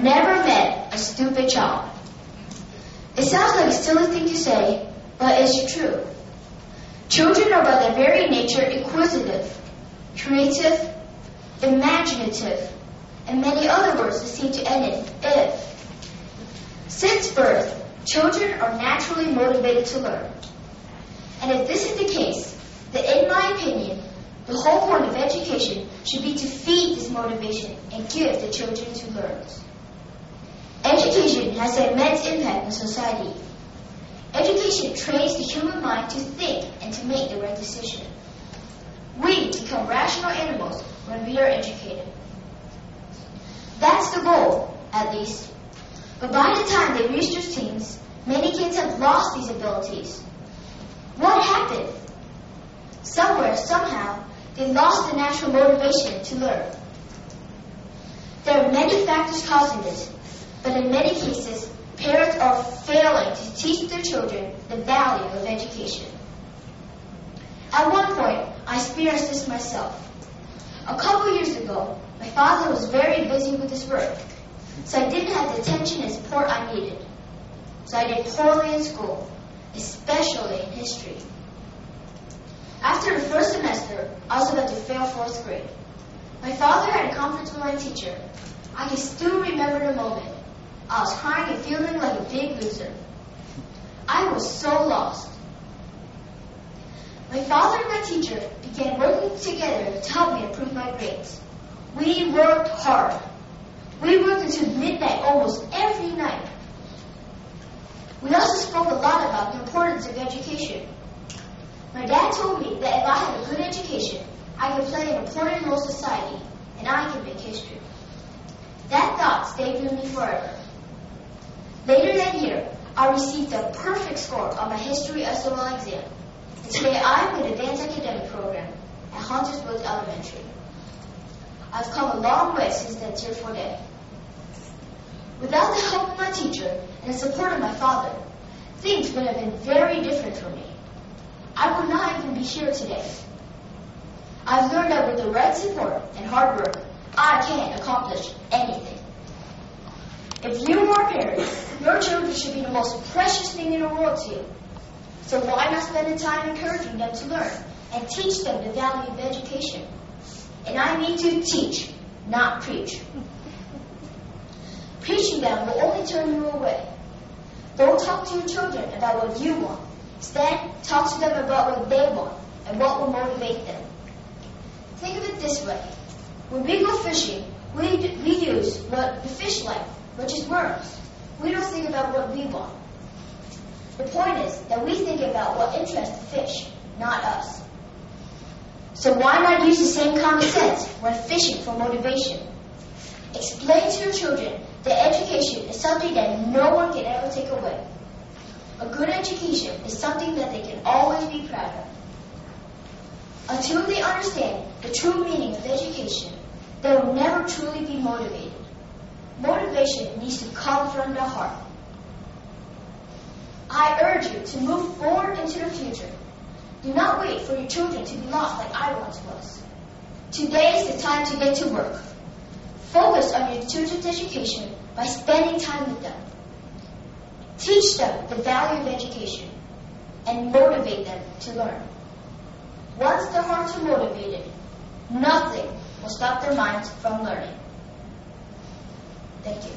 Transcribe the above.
I've never met a stupid child. It sounds like a silly thing to say, but it's true. Children are by their very nature inquisitive, creative, imaginative, and many other words that seem to end in if. Since birth, children are naturally motivated to learn. And if this is the case, then in my opinion, the whole point of education should be to feed this motivation and give the children who learn. Education has an immense impact on society. Education trains the human mind to think and to make the right decision. We become rational animals when we are educated. That's the goal, at least. But by the time they reach their teens, many kids have lost these abilities. What happened? Somewhere, somehow, they lost the natural motivation to learn. There are many factors causing this, but in many cases, parents are failing to teach their children the value of education. At one point, I experienced this myself. A couple years ago, my father was very busy with his work, so I didn't have the attention and support I needed. So I did poorly in school, especially in history. After the first semester, I was about to fail 4th grade. My father had a conference with my teacher. I can still remember the moment. I was crying and feeling like a big loser. I was so lost. My father and my teacher began working together to help me improve my grades. We worked hard. We worked until midnight almost every night. We also spoke a lot about the importance of education. My dad told me that if I had a good education, I could play an important role in society, and I could make history. That thought stayed with me forever. Later that year, I received a perfect score on my history SOL exam, and today I am in advanced academic program at Hunters Woods Elementary. I've come a long way since that tearful day. Without the help of my teacher and the support of my father, things would have been very different for me. I would not even be here today. I've learned that with the right support and hard work, I can accomplish anything. If you are a parent, your children should be the most precious thing in the world to you. So why not spend the time encouraging them to learn and teach them the value of education? And I mean to teach, not preach. Preaching them will only turn you away. Don't talk to your children about what you want. Instead, talk to them about what they want and what will motivate them. Think of it this way. When we go fishing, we use what the fish like, which is worms. We don't think about what we want. The point is that we think about what interests the fish, not us. So why not use the same common sense when fishing for motivation? Explain to your children that education is something that no one can ever take away. A good education is something that they can always be proud of. Until they understand the true meaning of education, they will never truly be motivated. Motivation needs to come from the heart. I urge you to move forward into the future. Do not wait for your children to be lost like I once was. Today is the time to get to work. Focus on your children's education by spending time with them. Teach them the value of education and motivate them to learn. Once their hearts are motivated, nothing will stop their minds from learning. Thank you.